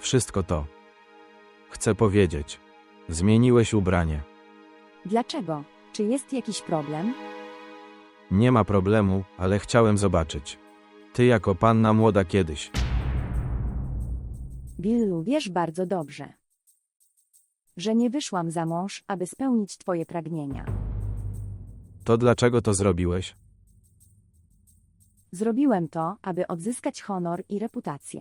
Wszystko to. Chcę powiedzieć. Zmieniłeś ubranie. Dlaczego? Czy jest jakiś problem? Nie ma problemu, ale chciałem zobaczyć. Ty jako panna młoda kiedyś. Billu, wiesz bardzo dobrze, że nie wyszłam za mąż, aby spełnić twoje pragnienia. To dlaczego to zrobiłeś? Zrobiłem to, aby odzyskać honor i reputację.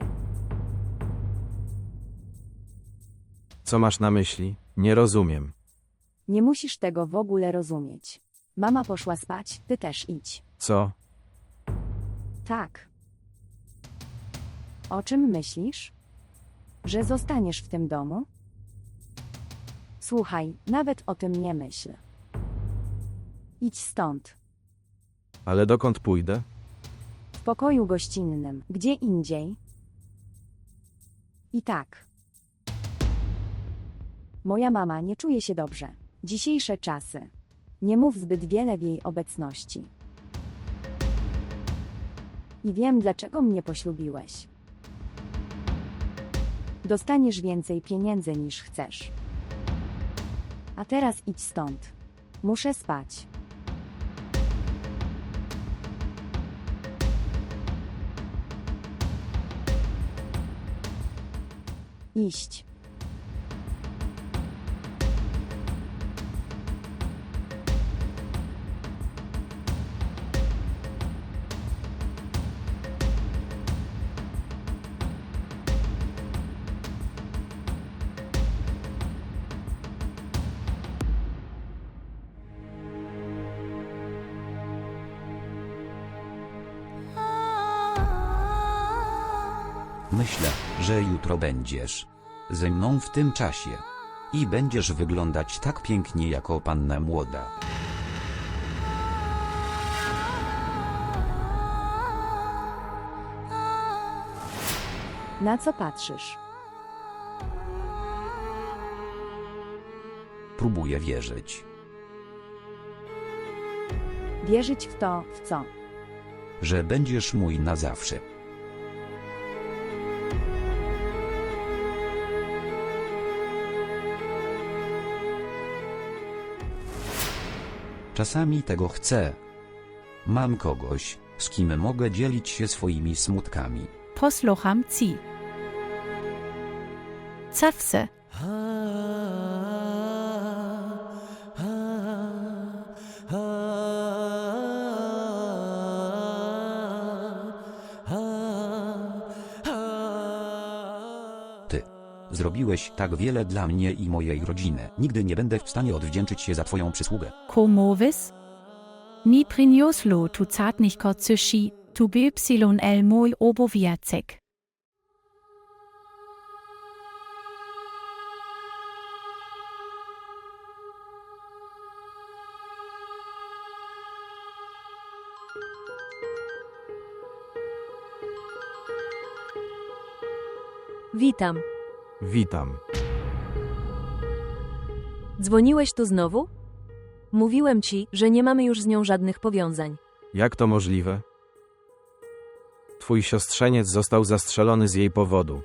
Co masz na myśli? Nie rozumiem. Nie musisz tego w ogóle rozumieć. Mama poszła spać, ty też idź. Co? Tak. O czym myślisz? Że zostaniesz w tym domu? Słuchaj, nawet o tym nie myśl. Idź stąd. Ale dokąd pójdę? W pokoju gościnnym, gdzie indziej. I tak. Moja mama nie czuje się dobrze. Dzisiejsze czasy. Nie mów zbyt wiele w jej obecności. I wiem, dlaczego mnie poślubiłeś. Dostaniesz więcej pieniędzy niż chcesz. A teraz idź stąd. Muszę spać. Iść. Myślę, że jutro będziesz ze mną w tym czasie. I będziesz wyglądać tak pięknie jako panna młoda. Na co patrzysz? Próbuję wierzyć, Wierzyć w to, w co? że będziesz mój na zawsze. Czasami tego chcę. Mam kogoś, z kim mogę dzielić się swoimi smutkami. Posloucham ci. Zawsze. Ty zrobiłeś tak wiele dla mnie i mojej rodziny. Nigdy nie będę w stanie odwdzięczyć się za twoją przysługę. Komovis. Ni prinioslo tu zartnych korzyści, tu bypsilon mój obowiązek. Witam. Witam. Dzwoniłeś tu znowu? Mówiłem ci, że nie mamy już z nią żadnych powiązań. Jak to możliwe? Twój siostrzeniec został zastrzelony z jej powodu.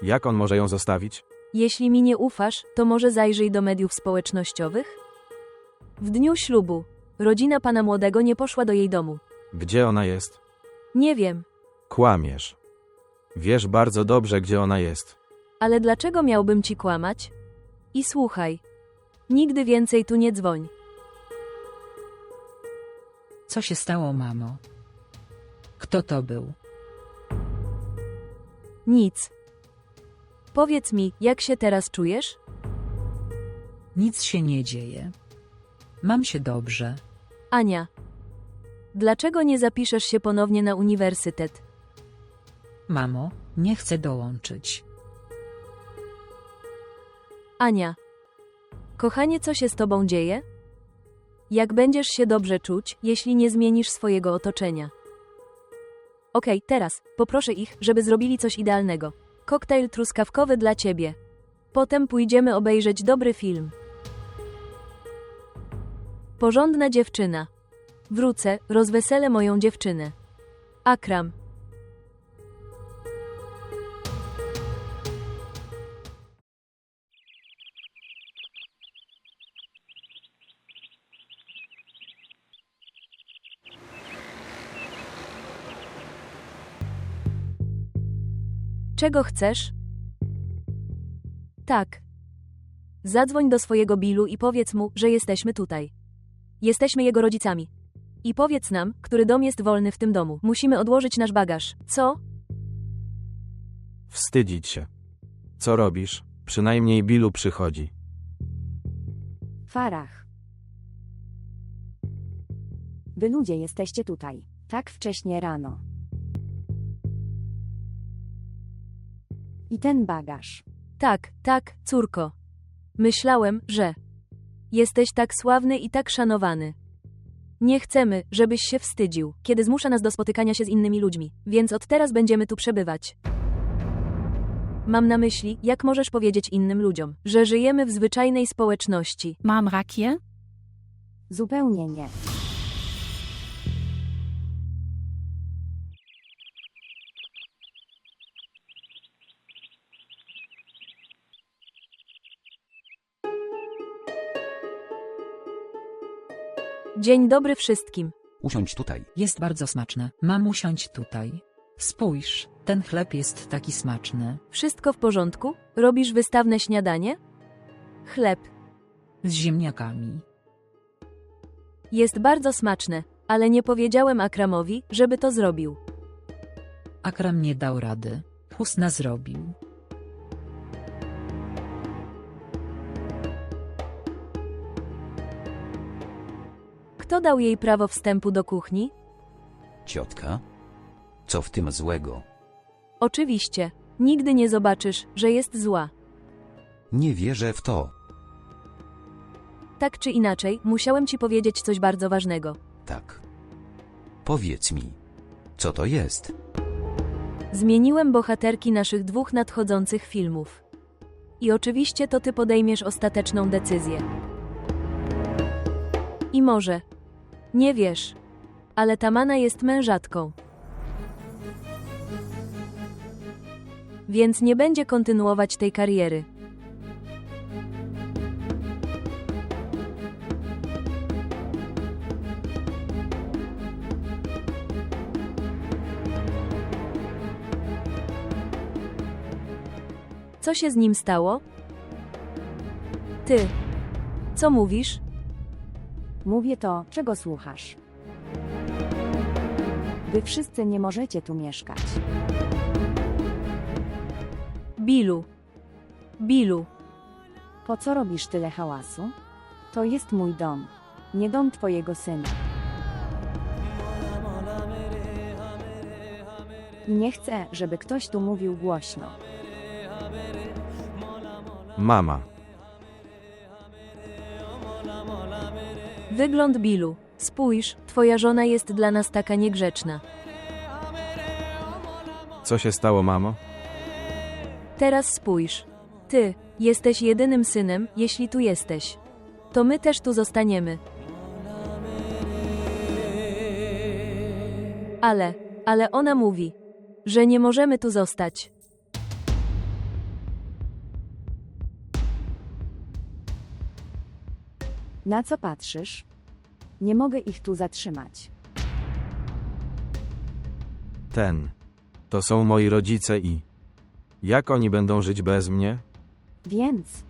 Jak on może ją zostawić? Jeśli mi nie ufasz, to może zajrzyj do mediów społecznościowych? W dniu ślubu rodzina pana młodego nie poszła do jej domu. Gdzie ona jest? Nie wiem, Kłamiesz. Wiesz bardzo dobrze, gdzie ona jest. ale dlaczego miałbym ci kłamać? I słuchaj. Nigdy więcej tu nie dzwoń. Co się stało, mamo? Kto to był? Nic. Powiedz mi, jak się teraz czujesz? Nic się nie dzieje. Mam się dobrze. Ania. Dlaczego nie zapiszesz się ponownie na uniwersytet? Mamo, nie chcę dołączyć. Ania. Kochanie, co się z tobą dzieje? Jak będziesz się dobrze czuć, jeśli nie zmienisz swojego otoczenia? Okej, teraz poproszę ich, żeby zrobili coś idealnego. Koktajl truskawkowy dla ciebie. Potem pójdziemy obejrzeć dobry film. Porządna dziewczyna. Wrócę, rozweselę moją dziewczynę. Akram. Czego chcesz? Tak. Zadzwoń do swojego Billu i powiedz mu, że jesteśmy tutaj. Jesteśmy jego rodzicami. I powiedz nam, który dom jest wolny w tym domu. Musimy odłożyć nasz bagaż. Co? Wstydzić się. Co robisz? Przynajmniej Billu przychodzi. Farah. Wy ludzie jesteście tutaj. Tak wcześnie rano. I ten bagaż. Tak, tak, córko. Myślałem, że jesteś tak sławny i tak szanowany. Nie chcemy, żebyś się wstydził, kiedy zmusza nas do spotykania się z innymi ludźmi, więc od teraz będziemy tu przebywać. Mam na myśli, jak możesz powiedzieć innym ludziom, że żyjemy w zwyczajnej społeczności. Mam rakier? Zupełnie nie. Dzień dobry wszystkim. Usiądź tutaj. Jest bardzo smaczne. Mam usiąść tutaj. Spójrz, ten chleb jest taki smaczny. Wszystko w porządku? Robisz wystawne śniadanie? Chleb. Z ziemniakami. Jest bardzo smaczne, ale nie powiedziałem Akramowi, żeby to zrobił. Akram nie dał rady. Husna zrobił. Kto dał jej prawo wstępu do kuchni? Ciotka? Co w tym złego? Oczywiście. Nigdy nie zobaczysz, że jest zła. Nie wierzę w to. Tak czy inaczej, musiałem ci powiedzieć coś bardzo ważnego. Tak. Powiedz mi. Co to jest? Zmieniłem bohaterki naszych 2 nadchodzących filmów. I oczywiście to ty podejmiesz ostateczną decyzję. I może nie wiesz, ale Tamana jest mężatką. Więc nie będzie kontynuować tej kariery. Co się z nim stało? Ty. Co mówisz? Mówię to, czego słuchasz. Wy wszyscy nie możecie tu mieszkać. Billu. Billu. Po co robisz tyle hałasu? To jest mój dom. Nie dom twojego syna. I nie chcę, żeby ktoś tu mówił głośno. Mama. Wygląd Billu. Spójrz, twoja żona jest dla nas taka niegrzeczna. Co się stało, mamo? Teraz spójrz. Ty jesteś jedynym synem, jeśli tu jesteś. To my też tu zostaniemy. Ale ona mówi, że nie możemy tu zostać. Na co patrzysz? Nie mogę ich tu zatrzymać. To są moi rodzice i... Jak oni będą żyć bez mnie? Więc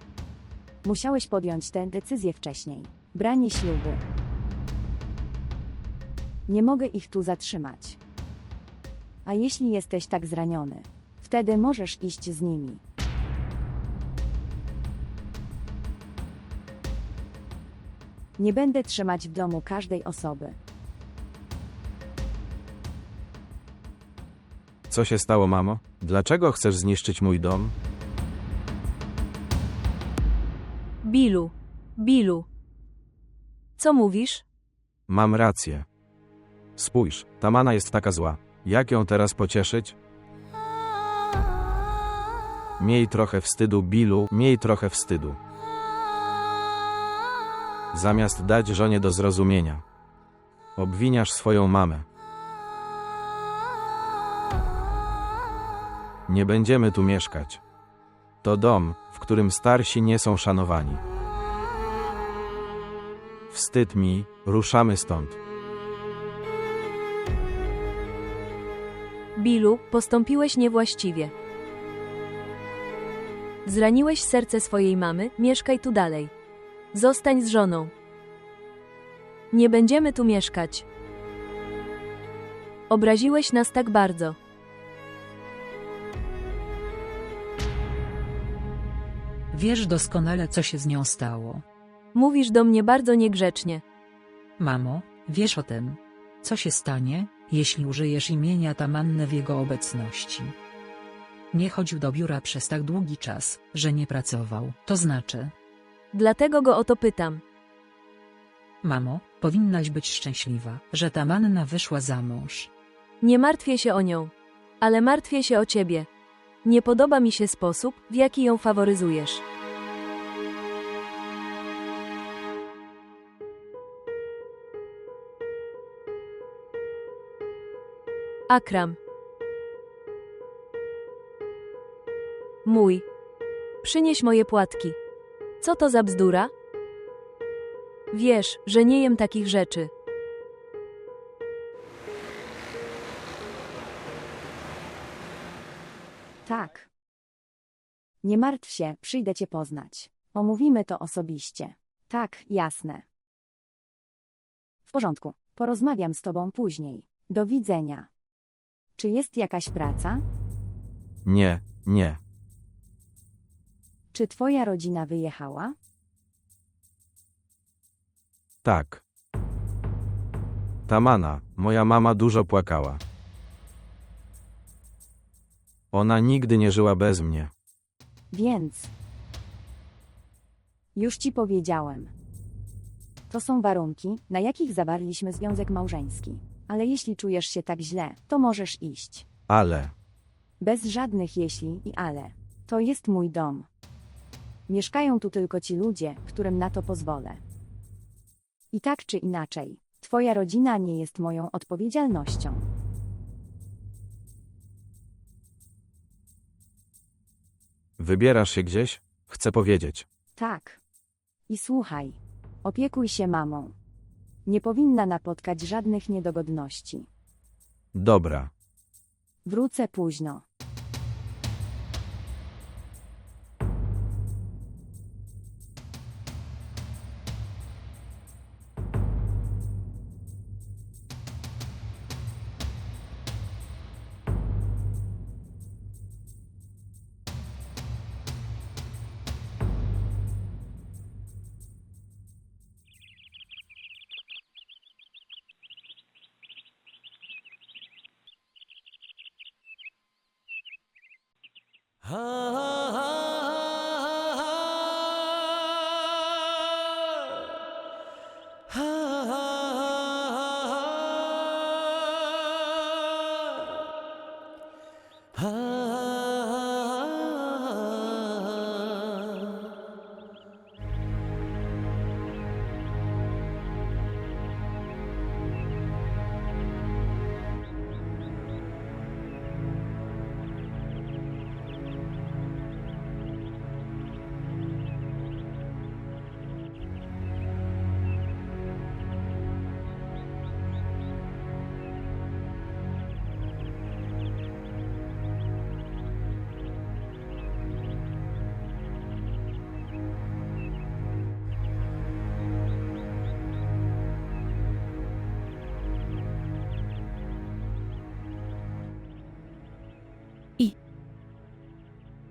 musiałeś podjąć tę decyzję wcześniej. Branie ślubu. Nie mogę ich tu zatrzymać. A jeśli jesteś tak zraniony, wtedy możesz iść z nimi. Nie będę trzymać w domu każdej osoby. Co się stało, mamo? Dlaczego chcesz zniszczyć mój dom? Billu. Billu. Co mówisz? Mam rację. Spójrz, Tamana jest taka zła. Jak ją teraz pocieszyć? Miej trochę wstydu, Billu, miej trochę wstydu. Zamiast dać żonie do zrozumienia, obwiniasz swoją mamę. Nie będziemy tu mieszkać. To dom, w którym starsi nie są szanowani. Wstyd mi, ruszamy stąd. Billu, postąpiłeś niewłaściwie. Zraniłeś serce swojej mamy, mieszkaj tu dalej. Zostań z żoną. Nie będziemy tu mieszkać. Obraziłeś nas tak bardzo. Wiesz doskonale, co się z nią stało. Mówisz do mnie bardzo niegrzecznie. Mamo, wiesz o tym, co się stanie, jeśli użyjesz imienia Tamanny w jego obecności. Nie chodził do biura przez tak długi czas, że nie pracował, to znaczy, Dlatego go o to pytam. mamo, powinnaś być szczęśliwa, że Tamanna wyszła za mąż. Nie martwię się o nią. Ale martwię się o ciebie. Nie podoba mi się sposób, w jaki ją faworyzujesz. Akram. Mój. Przynieś moje płatki. Co to za bzdura? Wiesz, że nie jem takich rzeczy. Tak. Nie martw się, przyjdę cię poznać. Omówimy to osobiście. Tak, jasne. W porządku, porozmawiam z tobą później. Do widzenia. Czy jest jakaś praca? Nie, nie. Czy twoja rodzina wyjechała? Tak. Tamana, moja mama dużo płakała. Ona nigdy nie żyła bez mnie. Więc. Już ci powiedziałem. To są warunki, na jakich zawarliśmy związek małżeński. Ale jeśli czujesz się tak źle, to możesz iść. Ale, Bez żadnych jeśli i ale. To jest mój dom. Mieszkają tu tylko ci ludzie, którym na to pozwolę. I tak czy inaczej, twoja rodzina nie jest moją odpowiedzialnością. wybierasz się gdzieś? Chcę powiedzieć. Tak. I słuchaj. Opiekuj się mamą. Nie powinna napotkać żadnych niedogodności. Dobra. Wrócę późno.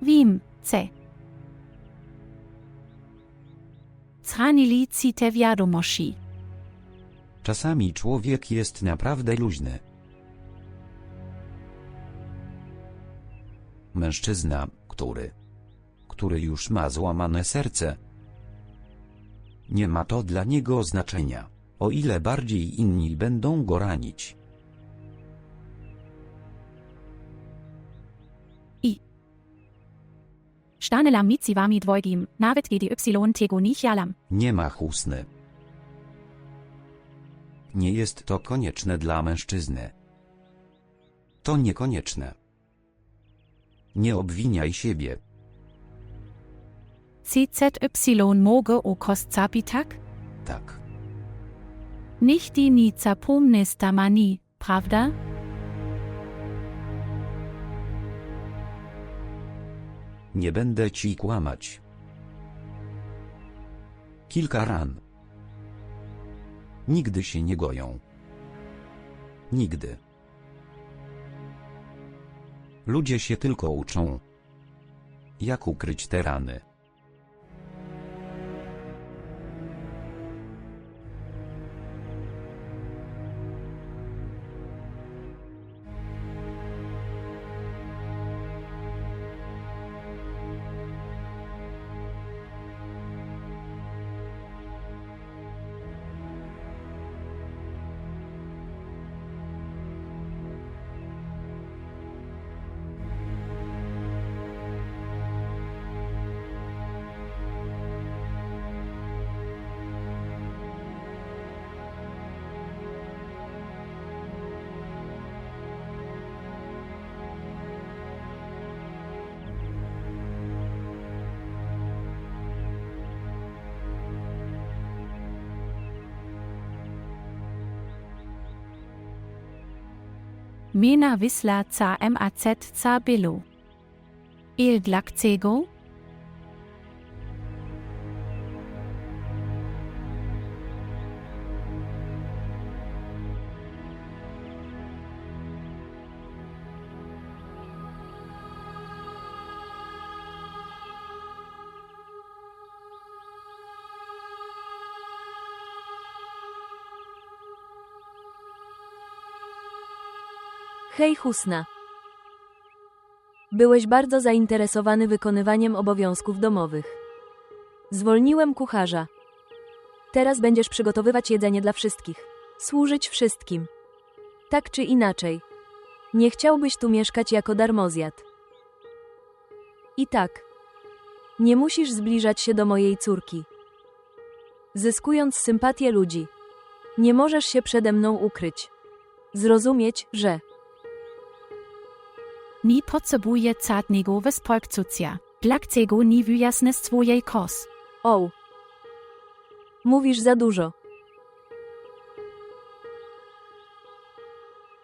Wim, C. Zranili ci te wiadomości. Czasami człowiek jest naprawdę luźny. Mężczyzna, który już ma złamane serce. Nie ma to dla niego znaczenia, o ile bardziej inni będą go ranić. Stanelam mit si wami dwojgim, nawet gdy y tego nicht jalam. Nie ma chusny. Nie jest to konieczne dla mężczyzny. To niekonieczne. Nie obwiniaj siebie. CZY moge o kostzapitak? Tak. Nicht die ni zapomnes tamani, prawda? Nie będę ci kłamać. Kilka ran. Nigdy się nie goją. Nigdy. Ludzie się tylko uczą, jak ukryć te rany. Mena Wisla ca MAZ ca Billo. Il Dlaczego? Hej Husna. Byłeś bardzo zainteresowany wykonywaniem obowiązków domowych. Zwolniłem kucharza. Teraz będziesz przygotowywać jedzenie dla wszystkich. Służyć wszystkim. Tak czy inaczej. Nie chciałbyś tu mieszkać jako darmozjad. I tak. Nie musisz zbliżać się do mojej córki. Zyskując sympatię ludzi. Nie możesz się przede mną ukryć. Zrozumieć, że Nie potrzebuje cennego współczucia. Dlaczego nie wyjaśnisz swojej kos? O. Mówisz za dużo.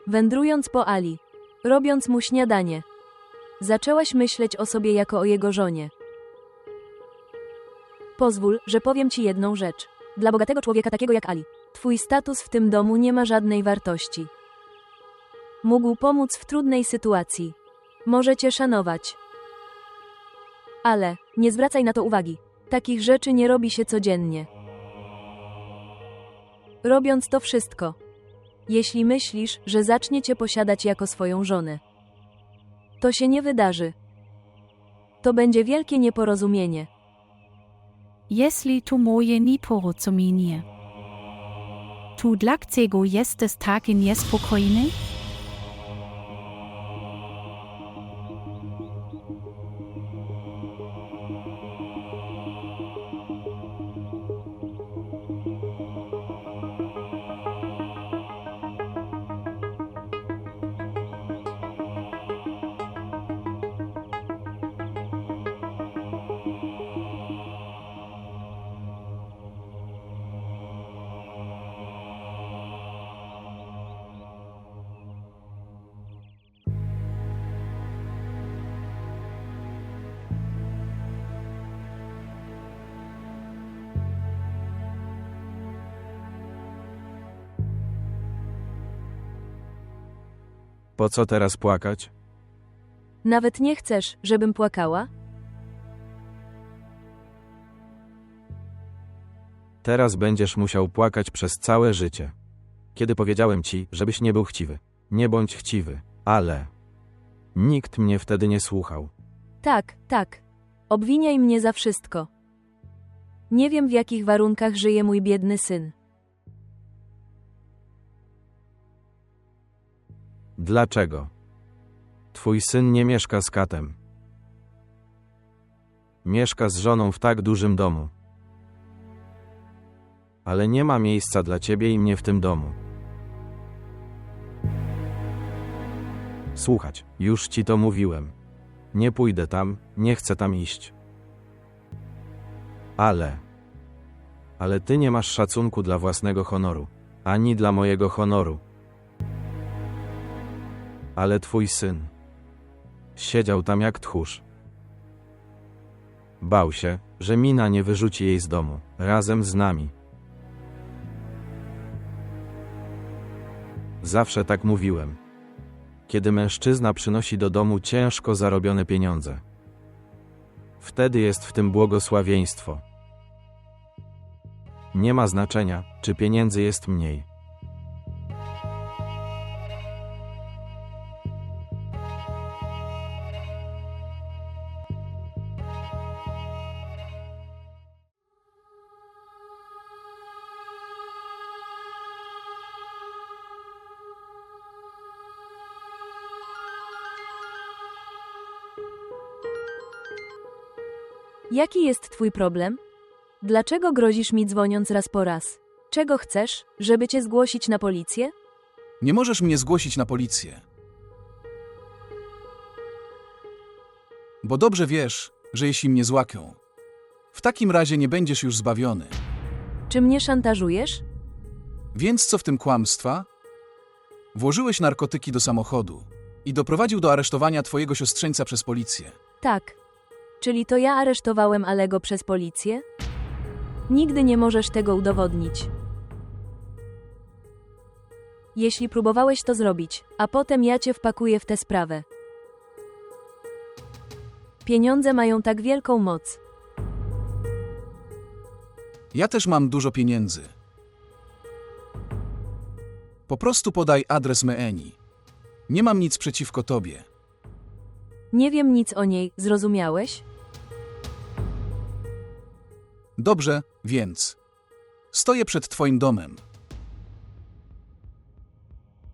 Wędrując po Ali, robiąc mu śniadanie, zaczęłaś myśleć o sobie jako o jego żonie. Pozwól, że powiem ci jedną rzecz. Dla bogatego człowieka takiego jak Ali, twój status w tym domu nie ma żadnej wartości. Mógł pomóc w trudnej sytuacji. Może cię szanować. Ale nie zwracaj na to uwagi. Takich rzeczy nie robi się codziennie. Robiąc to wszystko, jeśli myślisz, że zacznie cię posiadać jako swoją żonę, to się nie wydarzy. To będzie wielkie nieporozumienie. Jeśli tu moje nieporozumienie. Tu dlaczego jesteś taki niespokojny? Po co teraz płakać? Nawet nie chcesz, żebym płakała? Teraz będziesz musiał płakać przez całe życie. Kiedy powiedziałem ci, żebyś nie był chciwy. Nie bądź chciwy, ale... Nikt mnie wtedy nie słuchał. Tak, tak. Obwiniaj mnie za wszystko. Nie wiem, w jakich warunkach żyje mój biedny syn. Dlaczego? Twój syn nie mieszka z katem. Mieszka z żoną w tak dużym domu. Ale nie ma miejsca dla ciebie i mnie w tym domu. Słuchać, już ci to mówiłem. Nie pójdę tam, nie chcę tam iść. Ale ty nie masz szacunku dla własnego honoru, ani dla mojego honoru. Ale twój syn siedział tam jak tchórz. Bał się, że Mina nie wyrzuci jej z domu, razem z nami. Zawsze tak mówiłem. Kiedy mężczyzna przynosi do domu ciężko zarobione pieniądze, wtedy jest w tym błogosławieństwo. Nie ma znaczenia, czy pieniędzy jest mniej. Jaki jest twój problem? Dlaczego grozisz mi dzwoniąc raz po raz? Czego chcesz, żeby cię zgłosić na policję? Nie możesz mnie zgłosić na policję. Bo dobrze wiesz, że jeśli mnie złapią, w takim razie nie będziesz już zbawiony. Czy mnie szantażujesz? Więc co w tym kłamstwa? Włożyłeś narkotyki do samochodu i doprowadził do aresztowania twojego siostrzeńca przez policję. Tak. Czyli to ja aresztowałem Alego przez policję? Nigdy nie możesz tego udowodnić. Jeśli próbowałeś to zrobić, a potem ja cię wpakuję w tę sprawę. Pieniądze mają tak wielką moc. Ja też mam dużo pieniędzy. Po prostu podaj adres Meeni. Nie mam nic przeciwko tobie. Nie wiem nic o niej, zrozumiałeś? Dobrze, więc. Stoję przed twoim domem.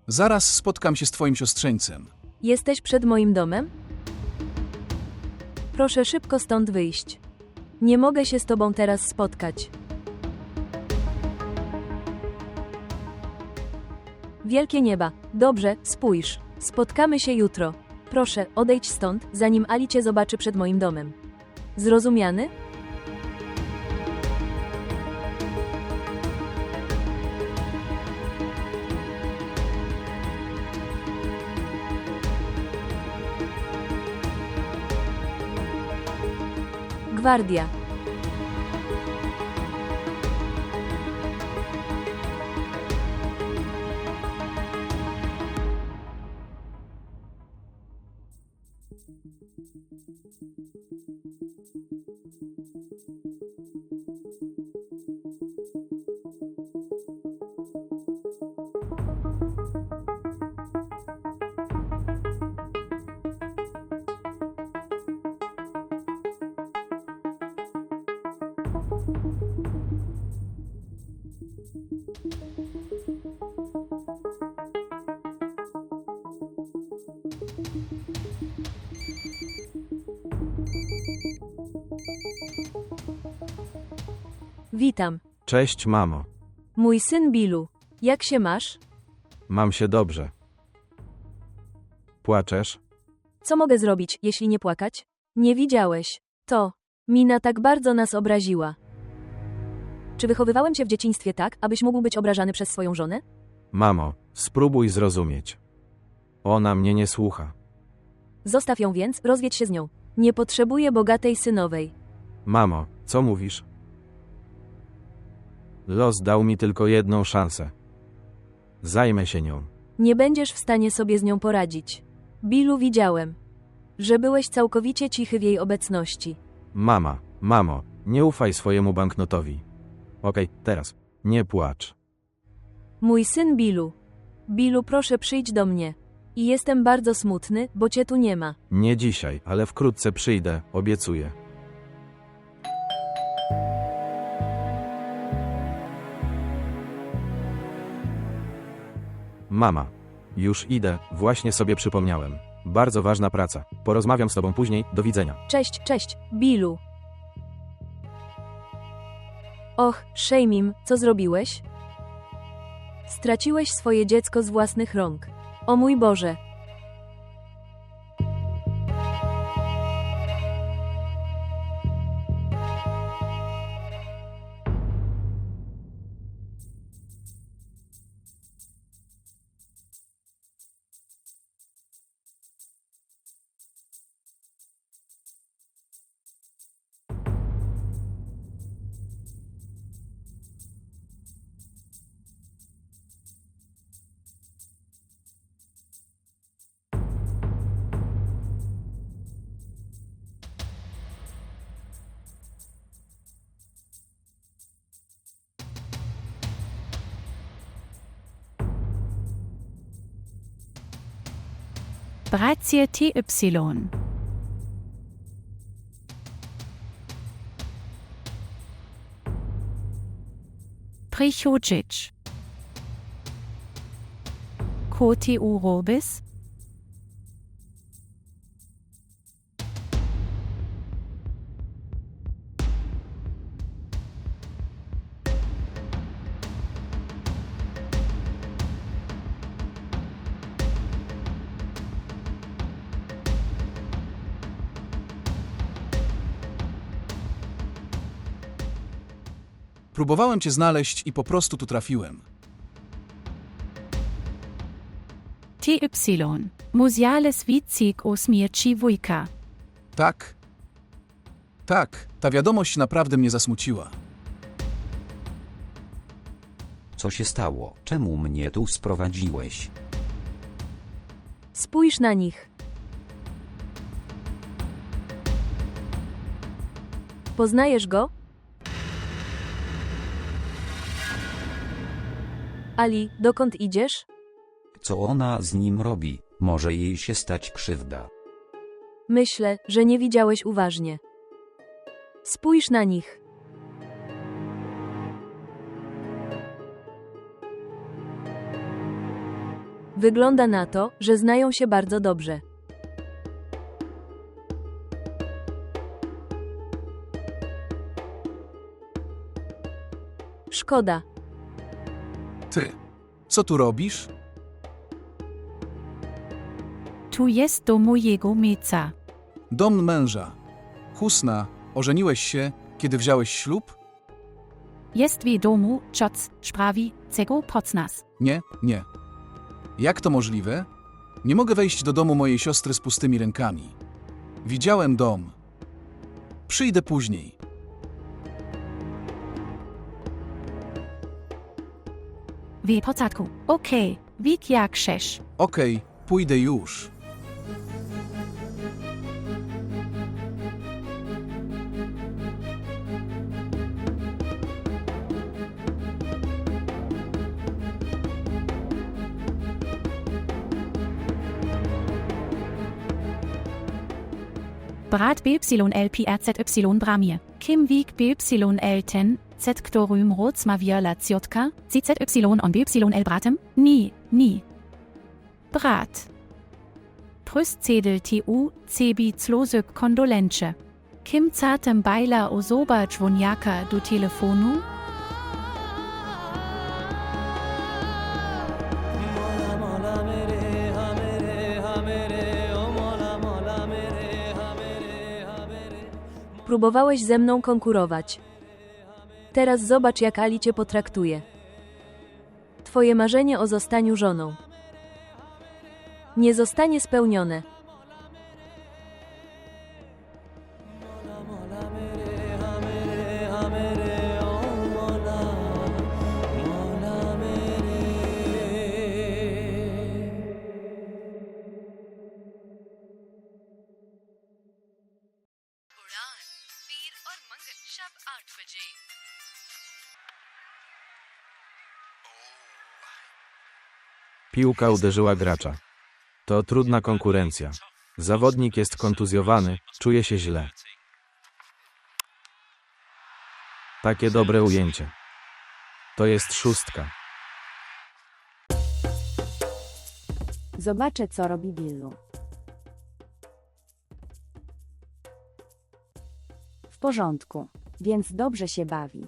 Zaraz spotkam się z twoim siostrzeńcem. Jesteś przed moim domem? Proszę szybko stąd wyjść. Nie mogę się z tobą teraz spotkać. Wielkie nieba. Dobrze, spójrz. Spotkamy się jutro. Proszę, odejdź stąd, zanim Ali cię zobaczy przed moim domem. Zrozumiany? Gwardia. Witam. Cześć, mamo. Mój syn Billu. Jak się masz? Mam się dobrze. Płaczesz? Co mogę zrobić, jeśli nie płakać? Nie widziałeś. To. Mina tak bardzo nas obraziła. Czy wychowywałem cię w dzieciństwie tak, abyś mógł być obrażany przez swoją żonę? Mamo, spróbuj zrozumieć. Ona mnie nie słucha. Zostaw ją więc, rozwiedź się z nią. Nie potrzebuję bogatej synowej. Mamo, co mówisz? Los dał mi tylko jedną szansę. Zajmę się nią. Nie będziesz w stanie sobie z nią poradzić. Billu, widziałem, że byłeś całkowicie cichy w jej obecności. Mamo, nie ufaj swojemu banknotowi. Okej, teraz. Nie płacz. Mój syn Billu. Billu, proszę przyjdź do mnie. I jestem bardzo smutny, bo cię tu nie ma. Nie dzisiaj, ale wkrótce przyjdę, obiecuję. Mama. Już idę, właśnie sobie przypomniałem. Bardzo ważna praca. Porozmawiam z tobą później, do widzenia. Cześć, Billu. Och, Shamim, co zrobiłeś? Straciłeś swoje dziecko z własnych rąk. O mój Boże. Bracie TY. Prichodzic. KTU Robis. Próbowałem cię znaleźć i po prostu tu trafiłem. TY. Muziales Witzig Osmierci Wujka. Tak? Tak, ta wiadomość naprawdę mnie zasmuciła. Co się stało? Czemu mnie tu sprowadziłeś? Spójrz na nich. Poznajesz go? Ali, dokąd idziesz? Co ona z nim robi? Może jej się stać krzywda. Myślę, że nie widziałeś uważnie. Spójrz na nich. Wygląda na to, że znają się bardzo dobrze. Szkoda. Ty, co tu robisz? Tu jest do mojego mieca. Dom męża. Husna, ożeniłeś się, kiedy wziąłeś ślub? Jest wiadomo, czoc, sprawi, cego pocnas. Nie, nie. Jak to możliwe? Nie mogę wejść do domu mojej siostry z pustymi rękami. Widziałem dom. Przyjdę później. W porządku. Okej, wik jak chcesz. Okej, pójdę już. Brat BYLPRZY Bramie. Kim Wik BYL ten, Z Ktorym Rodzma Wierla Ciotka, CZY on BYL Bratem? Nie. Brat. Prüstzedel TU, Cebi Closek Kondolencie. Kim Zatem Beiler Osoba Czwoniaka do telefonu? Próbowałeś ze mną konkurować. Teraz zobacz, jak Ali cię potraktuje. Twoje marzenie o zostaniu żoną nie zostanie spełnione. उड़ान पीर और मंगल शब 8 बजे। Piłka uderzyła gracza. To trudna konkurencja. Zawodnik jest kontuzjowany, czuje się źle. Takie dobre ujęcie. To jest 6. Zobaczę, co robi Billu. W porządku, więc dobrze się bawi.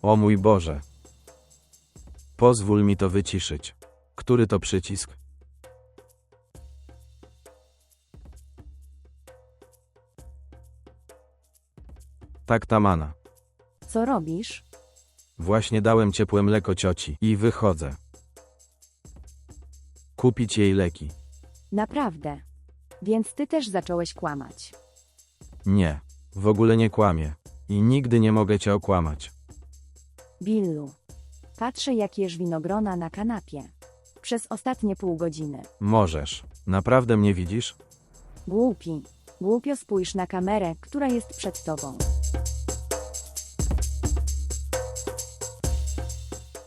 O mój Boże. Pozwól mi to wyciszyć. Który to przycisk? Tak, Tamana. Co robisz? Właśnie dałem ciepłe mleko cioci i wychodzę. Kupić jej leki. Naprawdę. Więc ty też zacząłeś kłamać. Nie, w ogóle nie kłamię. I nigdy nie mogę cię okłamać. Billu. Patrzę, jak jesz winogrona na kanapie. Przez ostatnie pół godziny. Możesz. Naprawdę mnie widzisz? Głupi. Głupio spójrz na kamerę, która jest przed tobą.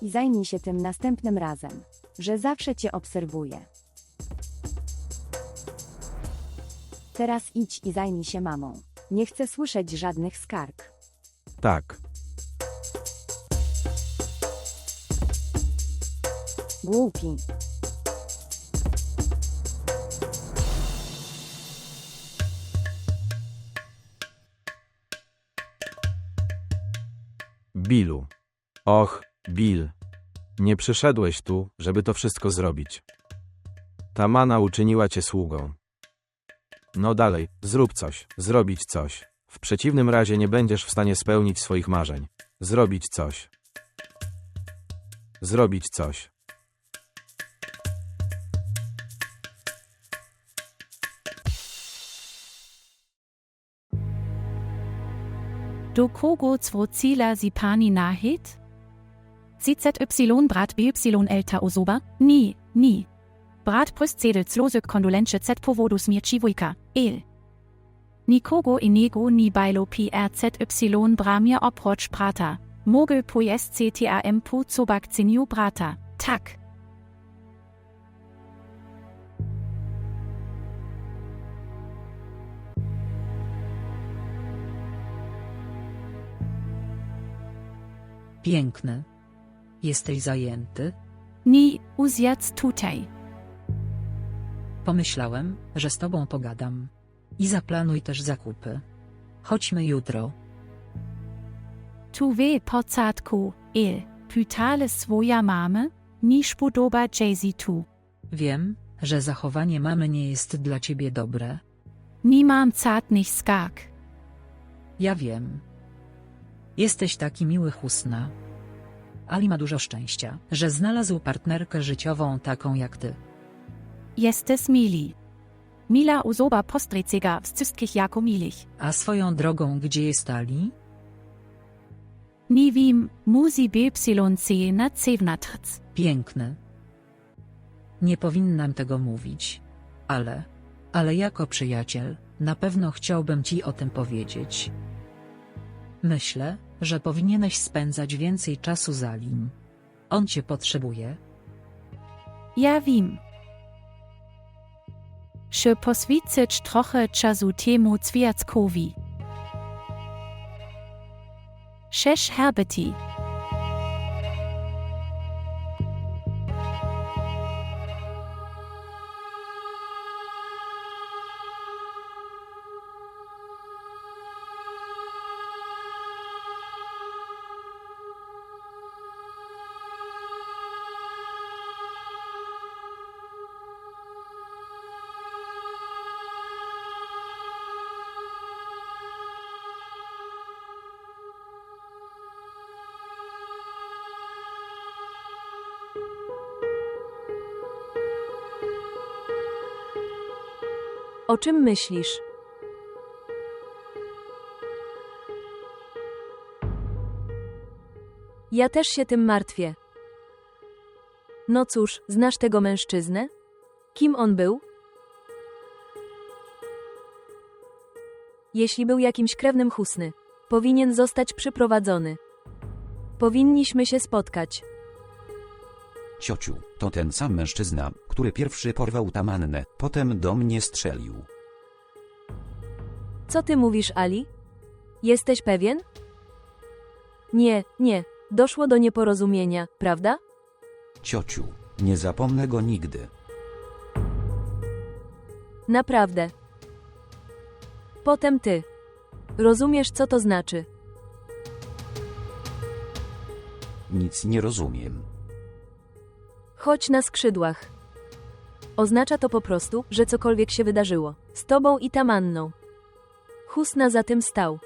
I zajmij się tym następnym razem, że zawsze cię obserwuję. Teraz idź i zajmij się mamą. Nie chcę słyszeć żadnych skarg. Tak. Głupi. Billu. Och, Bill. Nie przyszedłeś tu, żeby to wszystko zrobić. Tamana uczyniła cię sługą. No dalej, zrób coś, zrobić coś. W przeciwnym razie nie będziesz w stanie spełnić swoich marzeń. Zrobić coś. Zrobić coś. Do kogo zwrócila si pani nahit? ZZY brat BY elta osoba? Nie. Brat prostsedel closek kondolencie z powodu śmierci wujka, Nikogo innego ni bajlo PRZY bramie oprócz brata. Mogel pojest CTAM po cobakcyniu brata. Tak. Piękny. Jesteś zajęty? Nie uzjac tutaj. Pomyślałem, że z tobą pogadam. I zaplanuj też zakupy. Chodźmy jutro. Tu wie podsatku, pytale swoja mamy, niż podoba Jay-Z tu. Wiem, że zachowanie mamy nie jest dla ciebie dobre. Nie mam zartnych skarg. Ja wiem. Jesteś taki miły, Husna. Ali ma dużo szczęścia, że znalazł partnerkę życiową taką jak ty. Jesteś mili. Mila osoba postrecega wszystkich jako milich. A swoją drogą, gdzie jest Ali? Nie wiem, musi BYC na cewnatrc. Piękny. Nie powinnam tego mówić. Ale jako przyjaciel, na pewno chciałbym ci o tym powiedzieć. Myślę, że powinieneś spędzać więcej czasu z Alim. On cię potrzebuje. Ja wiem. Że poswiczyć trochę czasu temu Zwiackowi. Cześć Herbeti. O czym myślisz? Ja też się tym martwię. No cóż, znasz tego mężczyznę? Kim on był? Jeśli był jakimś krewnym Husny, powinien zostać przyprowadzony. Powinniśmy się spotkać. Ciociu, to ten sam mężczyzna, który pierwszy porwał Tamannę, potem do mnie strzelił. Co ty mówisz, Ali? Jesteś pewien? Nie, doszło do nieporozumienia, prawda? Ciociu, nie zapomnę go nigdy. Naprawdę. Potem ty. Rozumiesz, co to znaczy? Nic nie rozumiem. Chodź na skrzydłach. Oznacza to po prostu, że cokolwiek się wydarzyło. Z tobą i Tamanną. Husna za tym stał.